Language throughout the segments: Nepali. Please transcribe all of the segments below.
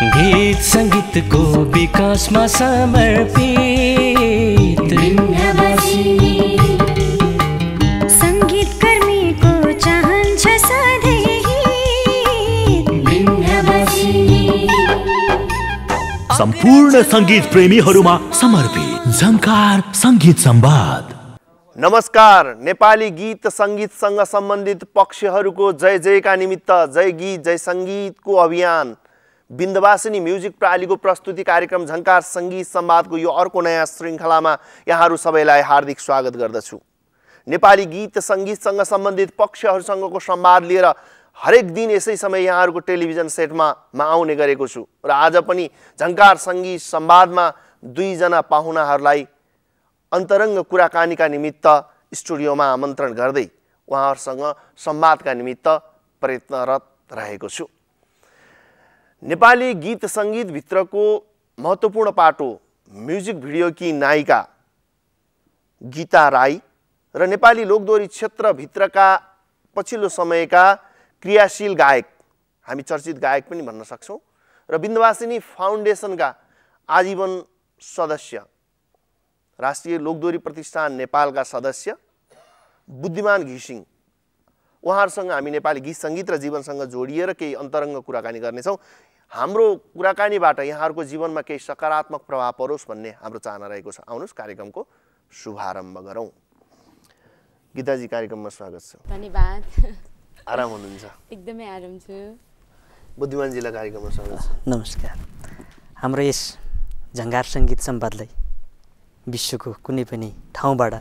गीत संगीतको विकासमा समर्पित संगीत कर्मीको चाहन्छ सधैँ सम्पूर्ण संगीत प्रेमीहरूमा समर्पित झङ्कार संगीत संवाद। नमस्कार। नेपाली गीत संगीतसँग सम्बन्धित पक्षहरूको जय जयका निमित्त जय गीत जय संगीतको अभियान बिन्दवासिनी म्युजिक प्रालीको प्रस्तुति कार्यक्रम झङ्कार संगीत संवादको यो अर्को नयाँ श्रृङ्खलामा यहाँहरू सबैलाई हार्दिक स्वागत गर्दछु। नेपाली गीत संगीतसँग सम्बन्धित पक्षहरूसँगको संवाद लिएर हरेक दिन यसै समय यहाँहरूको टेलिभिजन सेटमा आउने गरेको छु र आज पनि झङ्कार संगीत संवादमा दुईजना पाहुनाहरूलाई अन्तरङ्ग कुराकानीका निमित्त स्टुडियोमा आमन्त्रण गर्दै उहाँहरूसँग संवादका निमित्त प्रयत्नरत रहेको छु। नेपाली गीत संगीतभित्रको महत्त्वपूर्ण पाटो म्युजिक भिडियोकी नायिका गीता राई र नेपाली लोकदोहोरी क्षेत्रभित्रका पछिल्लो समयका क्रियाशील गायक, हामी चर्चित गायक पनि भन्न सक्छौँ, र बिन्दवासिनी फाउन्डेसनका आजीवन सदस्य, राष्ट्रिय लोकदोहोरी प्रतिष्ठान नेपालका सदस्य बुद्धिमान घिसिङ, उहाँहरूसँग हामी नेपाली गीत सङ्गीत र जीवनसँग जोडिएर केही अन्तरङ्ग कुराकानी गर्नेछौँ। हाम्रो कुराकानीबाट यहाँहरूको जीवनमा केही सकारात्मक प्रभाव परोस् भन्ने हाम्रो चाहना रहेको छ। आउनुहोस् कार्यक्रमको शुभारम्भ गरौँ। गीताजी, कार्यक्रममा स्वागत छ। धन्यवाद। आराम हुनुहुन्छ? एकदमै आराम छु। बुद्धिमानजीलाई कार्यक्रममा स्वागत छ। नमस्कार। हाम्रो यस झङ्कार सङ्गीत संवादलाई विश्वको कुनै पनि ठाउँबाट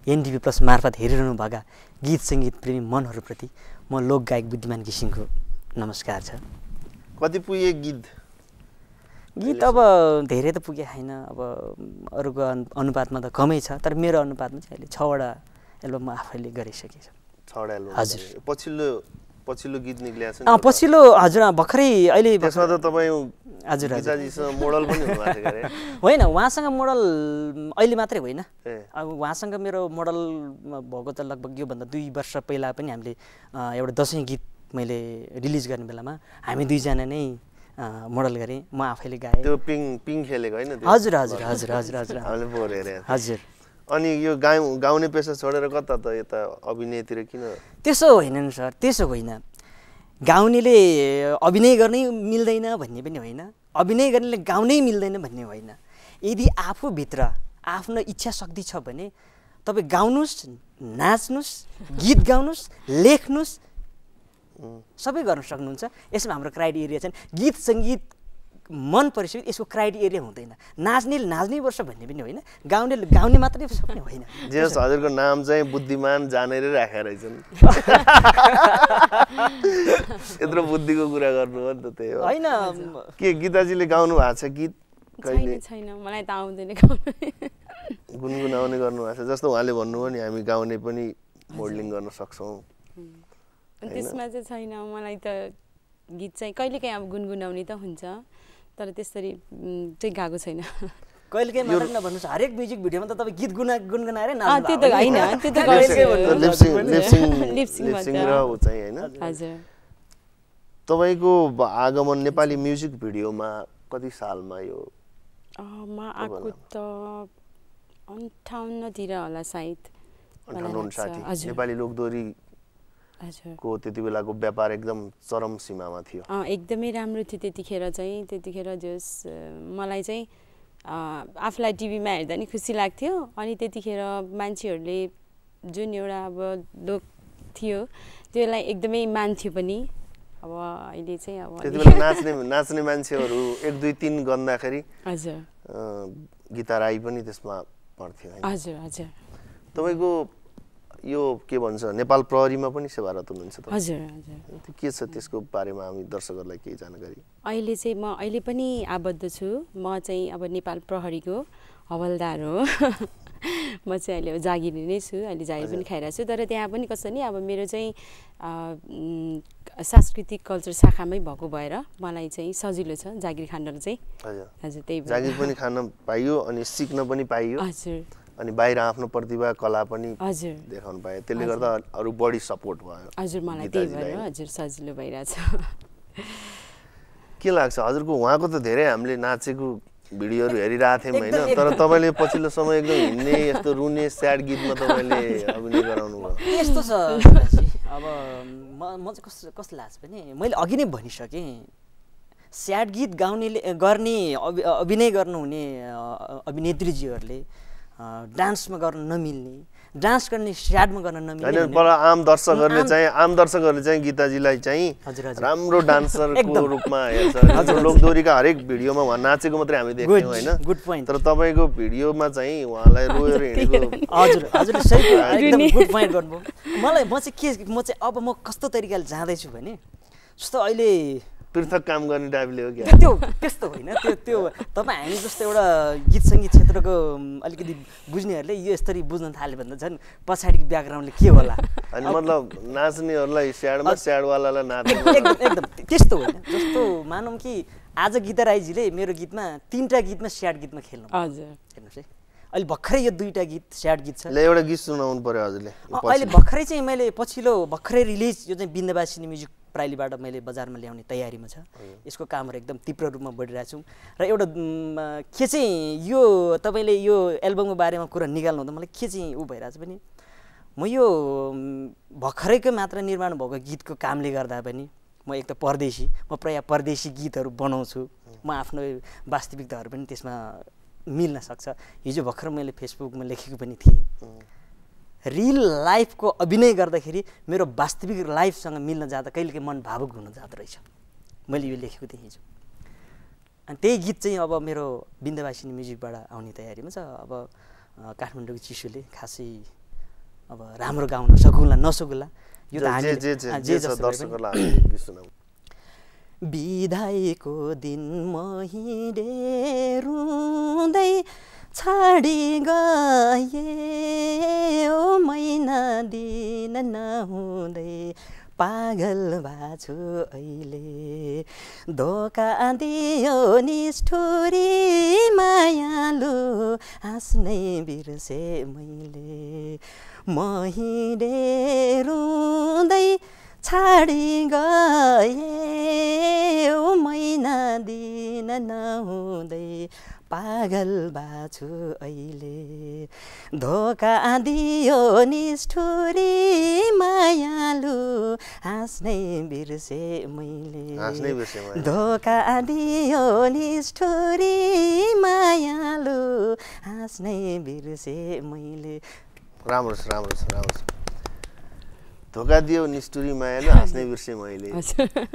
एनटिभी प्लस मार्फत हेरिरहनु भएका गीत सङ्गीत प्रेमी मनहरूप्रति म लोकगायक बुद्धिमान घिसिङको नमस्कार छ। कति पुगे गीत? अब धेरै त पुगे छैन, अब अरूको अनुपातमा त कमै छ, तर मेरो अनुपातमा चाहिँ अहिले 6वटा एल्बम म आफैले गरिसकेको छु। 6वटा एल्बम? हजुर। पछिल्लो गीत निक्लिएको छ? पछिल्लो हजुर भर्खरै अहिले। त्यसमा त तपाईँ हजुर गीताजीसँग मोडल पनि हुनुभएको थियो अरे? होइन, उहाँसँग मोडल अहिले मात्रै होइन, अब उहाँसँग मेरो मोडल भएको त लगभग योभन्दा 2 वर्ष पहिला पनि हामीले एउटा दसैँ गीत मैले रिलिज गर्ने बेलामा हामी दुईजना नै मोडल गरेँ, म आफैले गाएँ। त्यो पिङ खेलेको होइन? हजुर हजुर हजुर हजुर हजुर हामीले फोहोर हेरेँ। हजुर। अनि यो गाउने पेसा छोडेर कता त यता अभिनयतिर किन? त्यसो होइन नि सर, त्यसो होइन। गाउनेले अभिनय गर्नै मिल्दैन भन्ने पनि होइन, अभिनय गर्नेले गाउनै मिल्दैन भन्ने होइन। यदि आफूभित्र आफ्नो इच्छा शक्ति छ भने तपाईँ गाउनुहोस्, नाच्नुहोस्, गीत गाउनुहोस्, लेख्नुहोस्, सबै गर्न सक्नुहुन्छ। यसमा हाम्रो क्राइटेरिया छन्। गीत सङ्गीत मन परिसकेपछि यसको क्राइटेरिया हुँदैन। नाच्नेले नाच्नै पर्छ भन्ने पनि होइन, गाउनेले गाउने मात्रै सक्ने होइन। जे होस्, हजुरको नाम चाहिँ बुद्धिमान जानेरै राखेर रहेछन्। यत्रो बुद्धिको कुरा गर्नु हो नि त, त्यही हो होइन। के गीताजीले गाउनु भएको छ गीत? कहिले छैन, मलाई त आउँदैन गाउन। गुनगुनाउने गर्नु भएको छ? जस्तो उहाँले भन्नुभयो नि, हामी गाउने पनि मोडलिङ गर्न सक्छौँ। त्यसमा चाहिँ छैन, मलाई त गीत चाहिँ कहिलेकाहीँ अब गुनगुनाउने त हुन्छ, तर त्यसरी चाहिँ गाएको छैन। कहिलेकाहीँ मात्र नभन्नुहोस्, हरेक म्युजिक भिडियोमा त तपाईँ गीत गुनगुनाएर त्यो त होइन, त्यो त लिपसिङ र ऊ चाहिँ होइन। हजुर। तपाईँको आगमन नेपाली म्युजिक भिडियोमा कति सालमा यो? म आएको त 58 तिर होला सायद। 58-60। नेपाली लोकदोहोरी को त्यति बेलाको व्यापार एकदम चरम सीमामा थियो। एकदमै राम्रो थियो त्यतिखेर चाहिँ। त्यतिखेर जस मलाई चाहिँ आफूलाई टिभीमा हेर्दा नि खुसी लाग्थ्यो, अनि त्यतिखेर मान्छेहरूले जुन एउटा अब लोक थियो त्यसलाई एकदमै मान्थ्यो पनि। अब अहिले चाहिँ अब त्यति बेला नाच्ने मान्छेहरू 1 2 3 गन्दाखेरि हजुर गीता राई पनि त्यसमा पर्थ्यो हैन? हजुर हजुर। तपाईको यो के भन्छ, नेपाल प्रहरीमा पनि सेवारत हुनुहुन्छ त? हजुर हजुर। के छ त्यसको बारेमा हामी दर्शकहरूलाई केही जानकारी? अहिले चाहिँ म अहिले पनि आबद्ध छु। म चाहिँ अब नेपाल प्रहरीको हवलदार हो। म चाहिँ अहिले जागिरी नै छु, अहिले जागिर पनि खाइरहेको छु। तर त्यहाँ पनि कसो नि, अब मेरो चाहिँ सांस्कृतिक कल्चर शाखामै भएको भएर मलाई चाहिँ सजिलो छ जागिर खान चाहिँ। हजुर हजुर, त्यही भएर जागिर पनि खान पाइयो अनि सिक्न पनि पाइयो। हजुर। अनि बाहिर आफ्नो प्रतिभा कला पनि हजुर देखाउन पाए, त्यसले गर्दा अरु बढी सपोर्ट भयो। हजुर, मलाई त्यही भएर हजुर सजिलो भइरहेछ। के लाग्छ हजुरको उहाँको त धेरै हामीले नाचेको भिडियोहरू हेरिरहेको थियौँ होइन तर तपाईँले पछिल्लो समय एकदम हिँड्ने यस्तो रुने स्याड गीतमा तपाईँले अभिनय गराउनु भयो यस्तो छ अब म चाहिँ कस्तो लाग्छ भने मैले अघि नै भनिसकेँ स्याड गीत गाउनेले गर्ने अभिनय गर्नुहुने अभिनेत्रीजीहरूले डान्समा गर्न नमिल्ने डान्स गर्ने स्याडमा गर्न नमिल्ने पर आम दर्शकहरूले चाहिँ गीताजीलाई चाहिँ राम्रो डान्सरको रूपमा हेर्छ लोकदोरीका हरेक भिडियोमा उहाँ नाचेको मात्रै हामी देख्यौँ होइन गुड पोइन्ट तर तपाईँको भिडियोमा चाहिँ उहाँलाई रोएर हिँडेको हजुरले सही एकदम गुड पोइन्ट गर्नुभयो म चाहिँ अब म कस्तो तरिकाले जाँदैछु भने जस्तो अहिले पृथक काम गर्ने टाइपले हो क्या त्यो त्यस्तो होइन त्यो तपाईँ हामी जस्तो एउटा गीत सङ्गीत क्षेत्रको अलिकति बुझ्नेहरूले यो यसरी बुझ्न थाल्यो भने झन् पछाडिको ब्याकग्राउन्डले के होला अनि मतलब नाच्नेहरूलाई स्याडमा स्याडवालालाई नाच्ने एकदम त्यस्तो होइन जस्तो मानौँ कि आज गीता राईजीले मेरो गीतमा 3टा गीतमा स्याड गीतमा खेल्नु हजुर हेर्नुहोस् है अहिले भर्खरै यो 2टा गीत स्याड गीत छ एउटा गीत सुनाउनु पर्यो हजुरले अहिले भर्खरै चाहिँ मैले भर्खरै रिलिज यो चाहिँ बिन्दवासिनी म्युजिक प्राइलीबाट मैले बजारमा ल्याउने तयारीमा छ यसको कामहरू एकदम तीव्र रूपमा बढिरहेको छौँ र एउटा के चाहिँ यो तपाईँले यो एल्बमको बारेमा कुरा निकाल्नु हुँदा मलाई के चाहिँ ऊ भइरहेछ भने म यो भर्खरैको मात्र निर्माण भएको गीतको कामले गर्दा पनि म एक त परदेशी म प्रायः परदेशी गीतहरू बनाउँछु म आफ्नो वास्तविकताहरू पनि त्यसमा मिल्न सक्छ हिजो भर्खर मैले फेसबुकमा लेखेको पनि थिएँ रियल लाइफको अभिनय गर्दाखेरि मेरो वास्तविक लाइफसँग मिल्न जाँदा कहिलेकाहीँ मन भावुक हुन जाँदो रहेछ मैले यो लेखेको थिएँ हिजो अनि त्यही गीत चाहिँ अब मेरो बिन्दवासिनी म्युजिकबाट आउने तयारीमा छ अब काठमाडौँको चिसोले खासै अब राम्रो गाउन सकुला नसकुला यो त हामी बिदाईको दिन महिने रुँदै छाडी गए ओ मैना दिन नहुँदै पागल भाछु अहिले धोका दियो निष्ठुरी मायालु हाँस्नै बिर्से मैले महिने रुँदै छाडी गए ओ मैना दिन नहुँदै पागल बाछु अहिले धोका दियो निष्ठुरी मायालु हाँस्नै बिर्से मैले धोका दियो निष्ठुरी मायालु हाँस्नै बिर्से मैले राम्रो छ धोका दियो निष्ठुरी मायालु हाँस्नै बिर्से मैले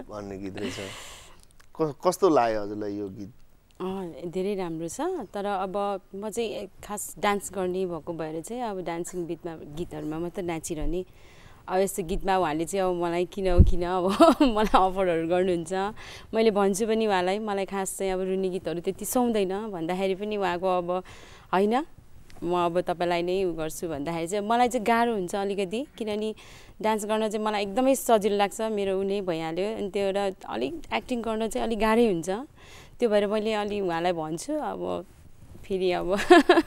भन्ने गीत रहेछ कस्तो लाग्यो हजुरलाई यो गीत धेरै राम्रो छ तर अब म चाहिँ खास डान्स गर्ने भएको भएर चाहिँ अब डान्सिङ गीतहरूमा मात्र नाचिरहने अब यस्तो गीतमा उहाँले चाहिँ अब मलाई किन अब मलाई अफरहरू गर्नुहुन्छ मैले भन्छु पनि उहाँलाई मलाई खास चाहिँ अब रुनी गीतहरू त्यति सुहाउँदैन भन्दाखेरि पनि उहाँको अब होइन म अब तपाईँलाई नै उ गर्छु भन्दाखेरि चाहिँ मलाई चाहिँ गाह्रो हुन्छ अलिकति किनभने डान्स गर्न चाहिँ मलाई एकदमै सजिलो लाग्छ मेरो उ नै भइहाल्यो अनि त्यो एउटा अलिक एक्टिङ गर्न चाहिँ अलिक गाह्रै हुन्छ त्यो भएर मैले अलि उहाँलाई भन्छु अब फेरि अब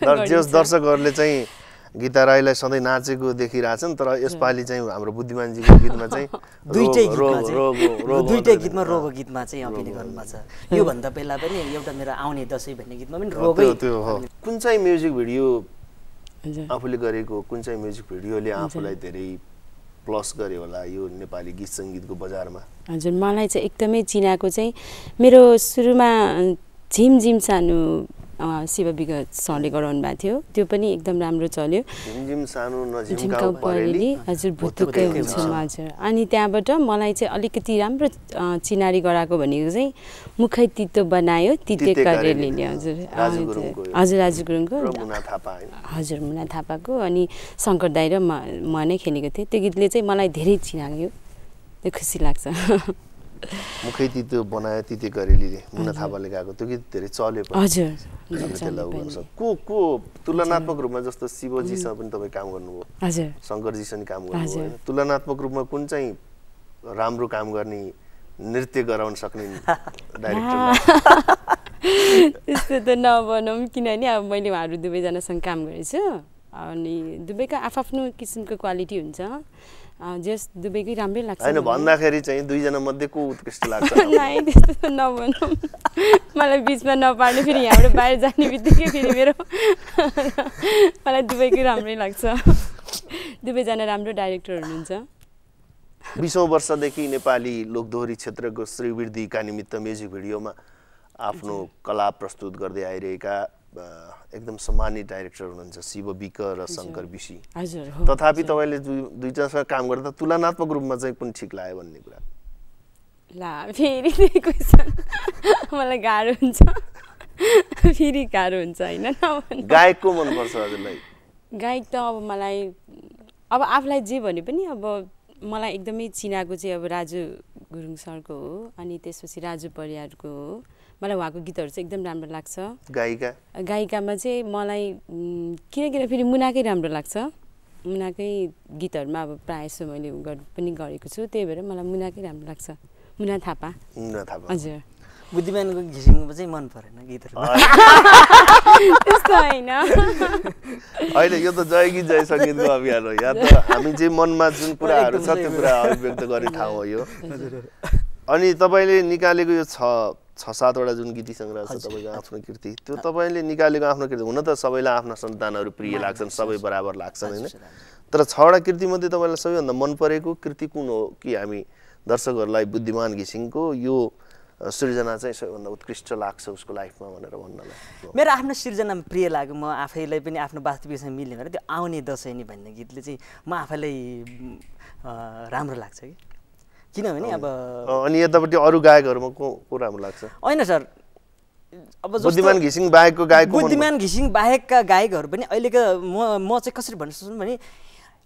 दर्शकहरूले चाहिँ गीता राईलाई सधैँ नाचेको देखिरहेछन् तर यसपालि चाहिँ हाम्रो बुद्धिमानजीको गीतमा चाहिँ दुईटै गीतमा रोगको गीतमा चाहिँ अभिनय गर्नुभएको छ योभन्दा पहिला पनि एउटा मेरो आउने दसैँ भन्ने गीतमा पनि रोगै कुन चाहिँ म्युजिक भिडियो आफूले गरेको कुन चाहिँ म्युजिक भिडियोले आफूलाई धेरै प्लस गर्यो होला यो नेपाली गीत सङ्गीतको बजारमा हजुर मलाई चाहिँ एकदमै चिनाएको चाहिँ मेरो सुरुमा झिमझिम सानो शिव विगत सरले गराउनु भएको थियो त्यो पनि एकदम राम्रो चल्यो झिमझिम सानो नझिम्काउ परेली हजुर भुतुकै हुन्छ हजुर अनि त्यहाँबाट मलाई चाहिँ अलिकति राम्रो चिनारी गराएको भनेको चाहिँ मुखै तितो बनायो तिते करेलीले हजुर राजु गुरुङको हजुर मुना थापाको अनि शङ्कर दाइ र म नै खेलेको थिएँ त्यो गीतले चाहिँ मलाई धेरै चिनायो त्यो खुसी लाग्छ मुखै तितो बनायो तिते करेलीले मुना थापाले गाएको त्यो गीत धेरै चल्यो हजुर को तुलनात्मक रूपमा जस्तो शिवजीसँग पनि तपाईँ काम गर्नुभयो हजुर शङ्करजीसँग काम गर्नुभयो तुलनात्मक रूपमा कुन चाहिँ राम्रो काम गर्ने नृत्य गराउन सक्ने डाइरेक्टर त्यस्तो त नभनौँ किनभने अब मैले उहाँहरू दुवैजनासँग काम गरेको छु अनि दुवैको आफ्नो किसिमको क्वालिटी हुन्छ जस दुबैकै राम्रै लाग्छ हैन भन्दाखेरि चाहिँ दुईजना मध्ये को उत्कृष्ट लाग्छ नाइ त्यस्तो नभन्नु मलाई बिचमा नपार्ने फेरि यहाँबाट बाहिर जाने बित्तिकै फेरि मेरो मलाई दुबैकै राम्रै लाग्छ दुवैजना राम्रो डाइरेक्टर हुनुहुन्छ 20औं वर्षदेखि नेपाली लोकदोहोरी क्षेत्रको श्रीवृद्धिका निमित्त म्युजिक भिडियोमा आफ्नो कला प्रस्तुत गर्दै आइरहेका एकदम सम्मानित डाइरेक्टर हुनुहुन्छ शिव विक र शङ्कर विशी हजुर हो तथापि तपाईले दुईजनासँग काम गर्दा तुलनात्मक रूपमा चाहिँ कुन ठीक लाग्यो भन्ने कुरा ला फेरि त्यही क्वेसन मलाई गाह्रो हुन्छ फेरि गाह्रो हुन्छ हैन गायक को मन पर्छ हजुरलाई गायक त अब मलाई अब आफूलाई जे भने पनि अब मलाई एकदमै चिनाको चाहिँ अब राजु गुरुङ सरको हो अनि त्यसपछि राजु परियारको हो मलाई उहाँको गीतहरू चाहिँ एकदम राम्रो लाग्छ गायिकामा चाहिँ मलाई किन फेरि मुनाकै राम्रो लाग्छ मुनाकै गीतहरूमा अब प्रायः जसो मैले पनि गरेको छु त्यही भएर मलाई मुनाकै राम्रो लाग्छ मुना थापा हजुर बुद्धिमानको घिसिङको चाहिँ मन परेन गीतहरू त्यस्तो हैन अहिले यो त जय गीत जय सङ्गीतको अभियान हो यहाँ त हामी चाहिँ मनमा जुन कुराहरू छ त्यो कुरा अभिव्यक्त गर्ने ठाउँ हो यो अनि तपाईले निकालेको यो 6-7 वटा जुन गीति संग्रह छ तपाईको आफ्नो कृति त्यो तपाईले निकालेको आफ्नो कृति हुन त सबैलाई आफ्ना सन्तानहरू प्रिय लाग्छन् सबै बराबर लाग्छन् हैन तर 6 वटा कृति मध्ये तपाईलाई सबैभन्दा मन परेको कृति कुन हो कि हामी दर्शकहरूलाई बुद्धिमान घिसिङको यो सृजना चाहिँ सबैभन्दा उत्कृष्ट लाग्छ उसको लाइफमा भनेर भन्नलाई मेरो आफ्नो सृजनामा प्रिय लाग्यो म आफैलाई पनि आफ्नो वास्तविकसँग मिल्ने भएर त्यो आउने दशैनी भन्ने गीतले चाहिँ म आफैलाई राम्रो लाग्छ कि किनभने अब अनि यतापट्टि अरु गायकहरुमा को राम्रो लाग्छ हैन सर अब बुद्धिमान घिसिङ बाहेकको गायकको बुद्धिमान घिसिङ बाहेकका गायकहरु पनि अहिलेका म चाहिँ कसरी भन्न सक्छु भने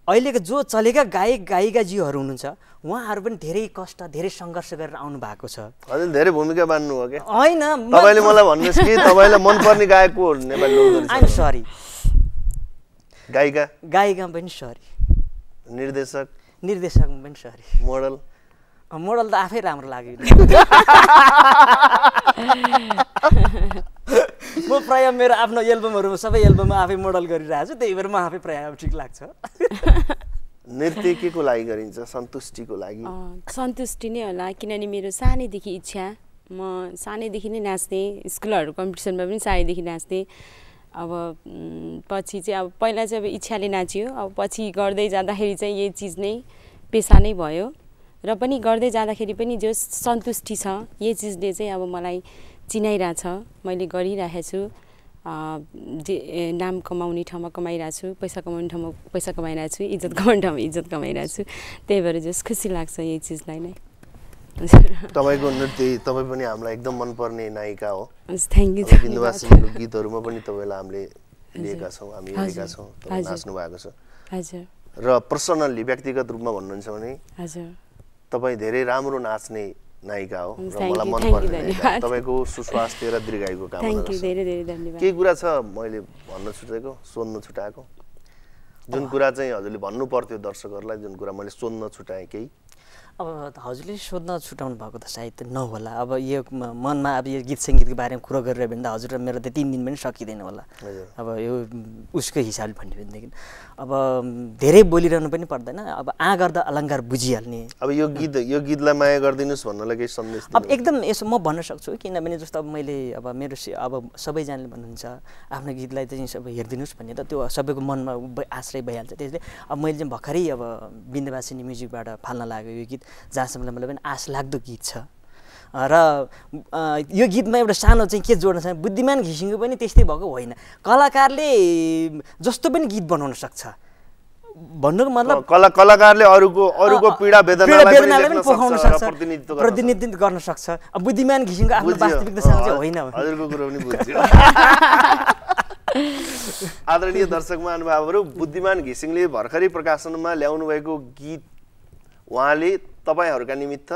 अहिलेका जो चलेका गायक गायिकाजीहरु हुनुहुन्छ उहाँहरु पनि धेरै कष्ट धेरै संघर्ष गरेर आउनु भएको छ हजुर धेरै भूमिका बान्नु हो के हैन तपाईले मलाई भन्नुस् कि तपाईलाई मन पर्ने गायक को नेपाली लोकदोहोरी आइ एम सरी गायिका पनि सरी निर्देशक पनि सरी मोडल त आफै राम्रो लाग्यो म प्राय मेरो आफ्नो एल्बमहरुमा सबै एल्बममा आफै मोडल गरिरहेको छु त्यही भएर म आफै प्राय ठीक लाग्छ नृत्य के को लागि गरिन्छ सन्तुष्टिको लागि सन्तुष्टि नै होला किनभने मेरो सानैदेखि इच्छा म सानैदेखि नै नाच्ने स्कुलहरु कम्पिटिसनमा पनि सानैदेखि नाच्ने अब पछि चाहिँ अब पहिला चाहिँ अब इच्छाले नाचियो अब पछि गर्दै जाँदाखेरि चाहिँ यही चीज नै पेशा नै भयो र पनि गर्दै जाँदाखेरि पनि जो सन्तुष्टि छ यही चीजले चाहिँ अब मलाई चिनाइराछ मैले गरिरहेको छु नाम कमाउने ठाउँमा कमाइरहेको छु पैसा कमाउने ठाउँमा पैसा कमाइरहेको छु इज्जत कमाउने ठाउँमा इज्जत कमाइरहेको छु त्यही भएर जस खुसी लाग्छ यही चीजलाई नै तपाईको नृत्य तपाई पनि हामीलाई एकदम मन पर्ने नायिका हो थ्यांक यू बिन्दुवासीको गीतहरुमा पनि तपाईलाई हामीले लिएका छौं हामी हेरेका छौं तपाई नाच्नु भएको छ हजुर र पर्सनली व्यक्तिगत रूपमा भन्नुहुन्छ भने हजुर तपाई धेरै राम्रो नाच्ने नायिका हो र मलाई मन पर्ने तपाईको सुस्वास्थ्य र दीर्घायुको कामना गर्छु थ्यांक यू धेरै धेरै धन्यवाद के कुरा छ मैले भन्न छुटेको सोध्न छुटाएको जुन कुरा चाहिँ हजुरले भन्नु पर्थ्यो दर्शकहरुलाई जुन कुरा मैले सोध्न छुटाए केही अब हजुरले सोध्न छुटाउनु भएको त सायद नहोला अब यो मनमा अब यो गीत संगीतको बारेमा कुरा गरेर भने त हजुर र मेरो त 3 दिन पनि सकिदैन होला अब यो उसको हिसाबले भन्ने भनेदेखि अब धेरै बोलिरहनु पनि पर्दैन अब आ गर्दा अलंकार बुझिहाल्ने अब यो गीतलाई माया गर्दिनुस् भन्नलाई केही सन्देश अब एकदम यसो म भन्न सक्छु किनभने जस्तो अब मैले अब मेरो अब सबैजनाले भन्नुहुन्छ आफ्नो गीतलाई चाहिँ सब हेर्दिनुस् भन्ने त त्यो सबैको मनमा आश्रय भइहाल्छ त्यसले अब मैले चाहिँ भर्खरै अब बिन्दवासिनी म्युजिकबाट फाल्न लाग्यो यो गीत जहाँसम्म मलाई पनि आश लाग्दो गीत छ र यो गीतमा एउटा सानो चाहिँ के जोड्न छ बुद्धिमान घिसिङको पनि त्यस्तै भएको होइन कलाकारले जस्तो पनि गीत बनाउन सक्छ भन्नुको मतलब कलाकारले अरूको पीडा वेदनालाई पनि पोखाउन सक्छ प्रतिनिधित्व गर्न सक्छ अब बुद्धिमान घिसिङको आफ्नो वास्तविकतासँग चाहिँ होइन हजुरको कुरा पनि बुझ्यो आदरणीय दर्शक महानुभावहरु बुद्धिमान घिसिङले भर्खरै प्रकाशनमा ल्याउनु भएको गीत उहाँले तपाईहरुका निमित्त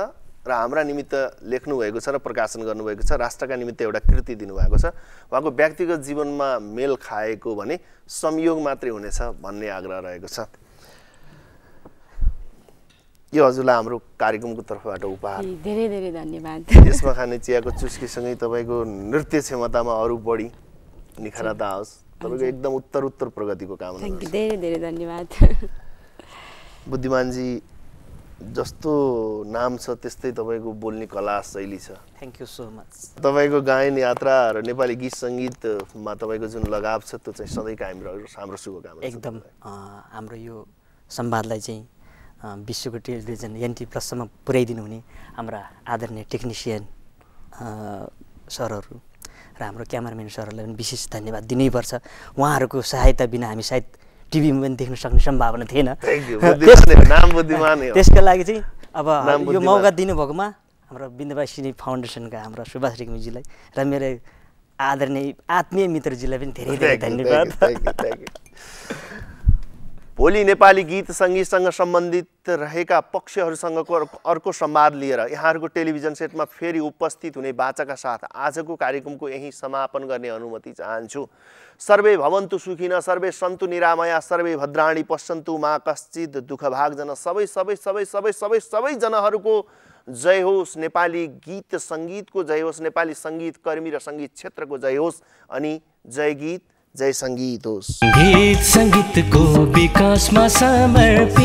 र हाम्रा निमित्त लेख्नु भएको छ र प्रकाशन गर्नु भएको छ राष्ट्रका निमित्त एउटा कृति दिनु भएको छ उहाँको व्यक्तिगत जीवनमा मेल खाएको भने संयोग मात्रै हुनेछ भन्ने आग्रह रहेको छ यो हजुरलाई हाम्रो कार्यक्रमको तर्फबाट उपहार धेरै धेरै धन्यवाद यसमा खाने चियाको चुस्कीसँगै तपाईको नृत्य क्षमतामा अरु बढी निखरता आओस् तपाईको एकदम उत्तर प्रगतिको कामना थ्यांक यू धेरै धेरै धन्यवाद बुद्धिमानजी जस्तो नाम छ त्यस्तै तपाईँको बोल्ने कला शैली छ। Thank you so much. तपाईँको गायन यात्रा र नेपाली गीत सङ्गीतमा तपाईँको जुन लगाव छ त्यो चाहिँ सधैँ कायम रहोस्, हाम्रो शुभकामना। एकदम हाम्रो यो संवादलाई चाहिँ विश्वको टेलिभिजन NT+सम्म पुर्याइदिनु हुने हाम्रा आदरणीय टेक्निसियन सरहरू र हाम्रो क्यामेराम्यान सरहरूलाई पनि विशेष धन्यवाद दिनैपर्छ। उहाँहरूको सहायता बिना हामी सायद टिभीमा पनि देख्न सक्ने सम्भावना थिएन। त्यसका लागि चाहिँ अब यो मौका दिनुभएकोमा हाम्रो विन्ध्यवासिनी फाउन्डेसनका हाम्रो सुभाष रेग्मीजीलाई र मेरो आदरणीय आत्मीय मित्रजीलाई पनि धेरै धेरै धन्यवाद। भोलि नेपाली गीत सङ्गीतसँग सम्बन्धित रहेका पक्षहरूसँगको अर्को संवाद लिएर यहाँहरूको टेलिभिजन सेटमा फेरि उपस्थित हुने बाचाका साथ आजको कार्यक्रमको यही समापन गर्ने अनुमति चाहन्छु। सर्वे भवन्तु सुखिनः, सर्वे सन्तु निरामया, सर्वे भद्राणि पश्यन्तु मा कश्चित् दुःखभाग्जन। सबै जनाहरूको जय होस्, नेपाली गीत सङ्गीतको जय होस्, नेपाली सङ्गीत कर्मी र सङ्गीत क्षेत्रको जय होस् अनि जय गीत जय सङ्गीत होस्। गीत सङ्गीतको विकासमा समर्पित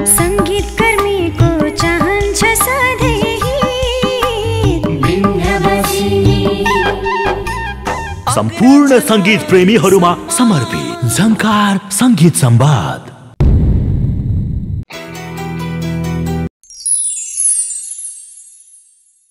सङ्गीत कर्मीको चाहन्छ सधैँ सम्पूर्ण सङ्गीत प्रेमीहरूमा समर्पित झङ्कार सङ्गीत संवाद।